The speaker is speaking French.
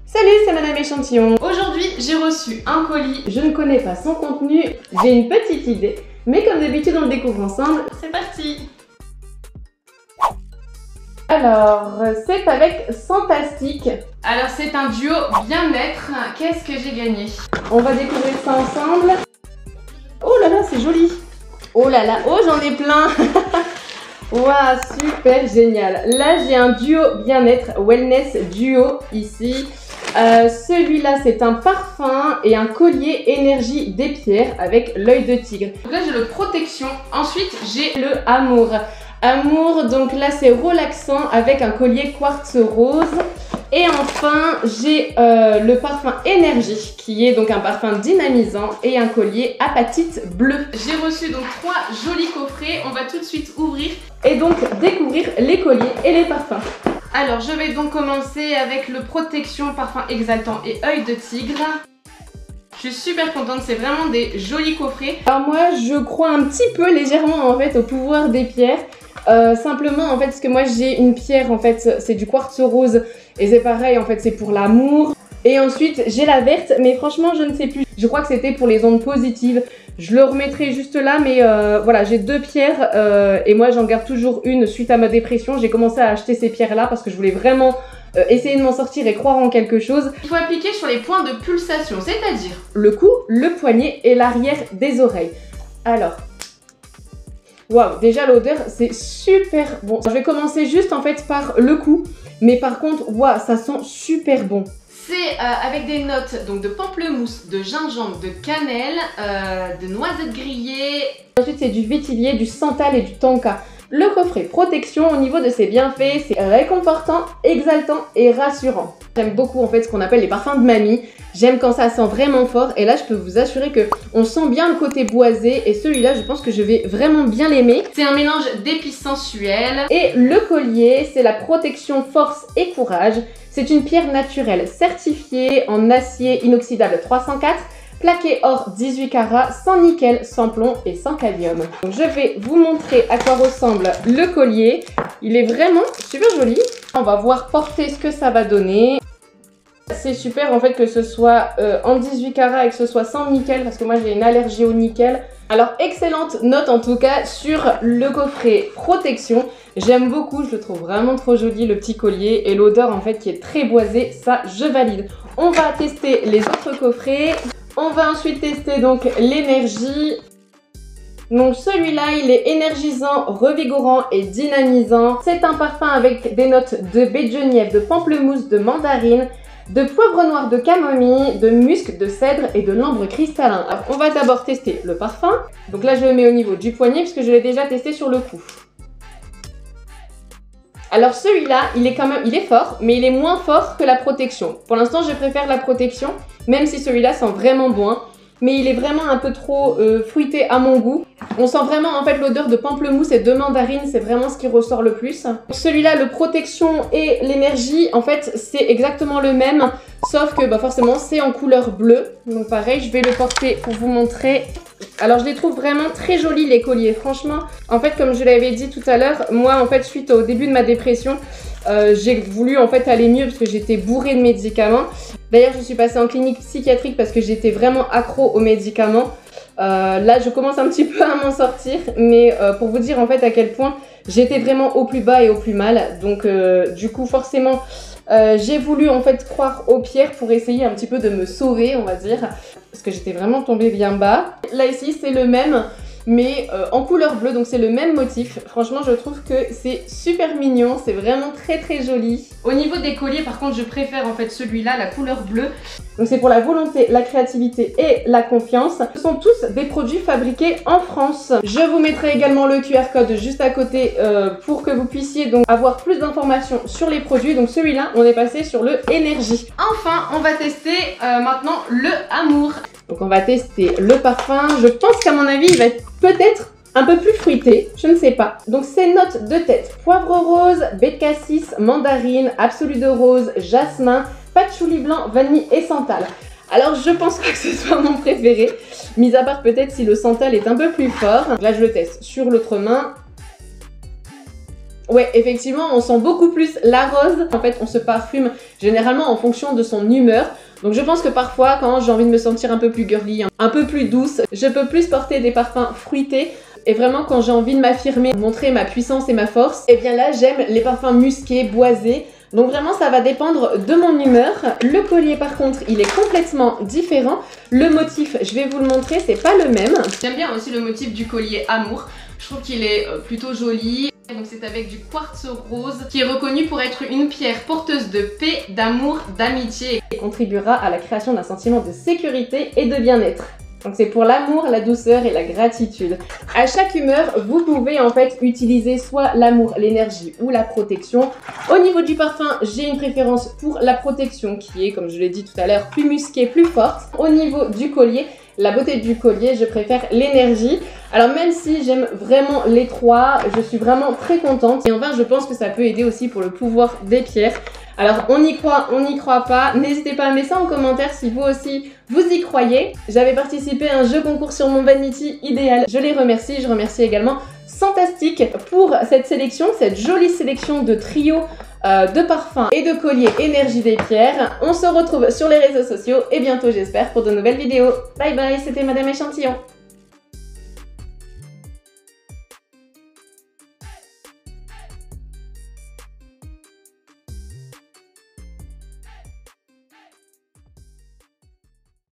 Salut, c'est Madame Échantillon. Aujourd'hui, j'ai reçu un colis. Je ne connais pas son contenu, j'ai une petite idée, mais comme d'habitude, on le découvre ensemble. C'est parti. Alors, c'est avec Santastic. Alors, c'est un duo bien-être. Qu'est-ce que j'ai gagné? On va découvrir ça ensemble. Oh là là, c'est joli. Oh là là, oh j'en ai plein. Waouh, super génial. Là, j'ai un duo bien-être, wellness duo ici. Celui-là, c'est un parfum et un collier énergie des pierres avec l'œil de tigre. Donc là, j'ai le protection. Ensuite, j'ai Le amour. Amour, donc là, c'est relaxant avec un collier quartz rose. Et enfin, j'ai le parfum énergie qui est donc un parfum dynamisant et un collier apatite bleu. J'ai reçu donc 3 jolis coffrets. On va tout de suite ouvrir. Et donc découvrir les colliers et les parfums. Alors, je vais donc commencer avec le protection parfum exaltant et œil de tigre. Je suis super contente, c'est vraiment des jolis coffrets. Alors moi, je crois un petit peu légèrement en fait au pouvoir des pierres. Simplement en fait parce que moi j'ai une pierre en fait, c'est du quartz rose et c'est pareil en fait, c'est pour l'amour. Et ensuite j'ai la verte, mais franchement je ne sais plus. Je crois que c'était pour les ondes positives. Je le remettrai juste là, mais voilà, j'ai 2 pierres et moi j'en garde toujours une suite à ma dépression. J'ai commencé à acheter ces pierres là parce que je voulais vraiment essayer de m'en sortir et croire en quelque chose. Il faut appliquer sur les points de pulsation, c'est-à-dire le cou, le poignet et l'arrière des oreilles. Alors, waouh, déjà l'odeur c'est super bon. Je vais commencer juste en fait par le cou, mais par contre, waouh, ça sent super bon. C'est avec des notes donc de pamplemousse, de gingembre, de cannelle, de noisettes grillées. Ensuite, c'est du vétivier, du santal et du tonka. Le coffret protection, au niveau de ses bienfaits, c'est réconfortant, exaltant et rassurant. J'aime beaucoup en fait ce qu'on appelle les parfums de mamie. J'aime quand ça sent vraiment fort et là je peux vous assurer que on sent bien le côté boisé et celui-là je pense que je vais vraiment bien l'aimer. C'est un mélange d'épices sensuelles. Et le collier, c'est la protection force et courage. C'est une pierre naturelle certifiée en acier inoxydable 304. Plaqué or 18 carats, sans nickel, sans plomb et sans cadmium. Donc je vais vous montrer à quoi ressemble le collier. Il est vraiment super joli. On va voir porter ce que ça va donner. C'est super en fait que ce soit en 18 carats et que ce soit sans nickel parce que moi j'ai une allergie au nickel. Alors excellente note en tout cas sur le coffret protection. J'aime beaucoup, je le trouve vraiment trop joli le petit collier et l'odeur en fait qui est très boisée, ça je valide. On va tester les autres coffrets. On va ensuite tester donc l'énergie. Donc celui-là, il est énergisant, revigorant et dynamisant. C'est un parfum avec des notes de baie de genièvre, de pamplemousse, de mandarine, de poivre noir, de camomille, de musc, de cèdre et de l'ambre cristallin. Alors, on va d'abord tester le parfum. Donc là, je le mets au niveau du poignet puisque je l'ai déjà testé sur le cou. Alors celui-là, il est fort, mais il est moins fort que la protection. Pour l'instant, je préfère la protection, même si celui-là sent vraiment bon. Mais il est vraiment un peu trop fruité à mon goût. On sent vraiment en fait l'odeur de pamplemousse et de mandarine, c'est vraiment ce qui ressort le plus. Celui-là, le protection et l'énergie, en fait, c'est exactement le même, sauf que bah, forcément, c'est en couleur bleue. Donc pareil, je vais le porter pour vous montrer. Alors je les trouve vraiment très jolis les colliers, franchement. En fait, comme je l'avais dit tout à l'heure, moi en fait, suite au début de ma dépression, j'ai voulu en fait aller mieux parce que j'étais bourrée de médicaments. D'ailleurs, je suis passée en clinique psychiatrique parce que j'étais vraiment accro aux médicaments. Là, je commence un petit peu à m'en sortir, mais pour vous dire en fait à quel point j'étais vraiment au plus bas et au plus mal. Donc du coup, forcément, j'ai voulu en fait croire aux pierres pour essayer un petit peu de me sauver, on va dire, parce que j'étais vraiment tombée bien bas. Là ici, c'est le même, mais en couleur bleue, donc c'est le même motif. Franchement, je trouve que c'est super mignon, c'est vraiment très très joli. Au niveau des colliers, par contre, je préfère en fait celui-là, la couleur bleue. Donc c'est pour la volonté, la créativité et la confiance. Ce sont tous des produits fabriqués en France. Je vous mettrai également le QR code juste à côté pour que vous puissiez donc avoir plus d'informations sur les produits. Donc celui-là, on est passé sur le énergie. Enfin, on va tester maintenant le amour. Donc on va tester le parfum. Je pense qu'à mon avis, il va être peut-être un peu plus fruité, je ne sais pas. Donc c'est notes de tête: poivre rose, baie de cassis, mandarine, absolu de rose, jasmin, patchouli blanc, vanille et santal. Alors je pense pas que ce soit mon préféré, mis à part peut-être si le santal est un peu plus fort. Là je le teste sur l'autre main. Ouais, effectivement, on sent beaucoup plus la rose. En fait, on se parfume généralement en fonction de son humeur. Donc je pense que parfois, quand j'ai envie de me sentir un peu plus girly, un peu plus douce, je peux plus porter des parfums fruités. Et vraiment, quand j'ai envie de m'affirmer, montrer ma puissance et ma force, et bien là, j'aime les parfums musqués, boisés. Donc vraiment, ça va dépendre de mon humeur. Le collier, par contre, il est complètement différent. Le motif, je vais vous le montrer, c'est pas le même. J'aime bien aussi le motif du collier amour. Je trouve qu'il est plutôt joli. Donc c'est avec du quartz rose qui est reconnu pour être une pierre porteuse de paix, d'amour, d'amitié. Et contribuera à la création d'un sentiment de sécurité et de bien-être. Donc c'est pour l'amour, la douceur et la gratitude. À chaque humeur, vous pouvez en fait utiliser soit l'amour, l'énergie ou la protection. Au niveau du parfum, j'ai une préférence pour la protection qui est, comme je l'ai dit tout à l'heure, plus musquée, plus forte. Au niveau du collier, la beauté du collier, je préfère l'énergie. Alors même si j'aime vraiment les trois, je suis vraiment très contente. Et enfin, je pense que ça peut aider aussi pour le pouvoir des pierres. Alors on y croit, on n'y croit pas. N'hésitez pas à mettre ça en commentaire si vous aussi vous y croyez. J'avais participé à un jeu concours sur mon Vanity idéal. Je les remercie. Je remercie également Santastic pour cette sélection, cette jolie sélection de trio de parfums et de colliers énergie des pierres. On se retrouve sur les réseaux sociaux et bientôt j'espère pour de nouvelles vidéos. Bye bye, c'était Madame Échantillon.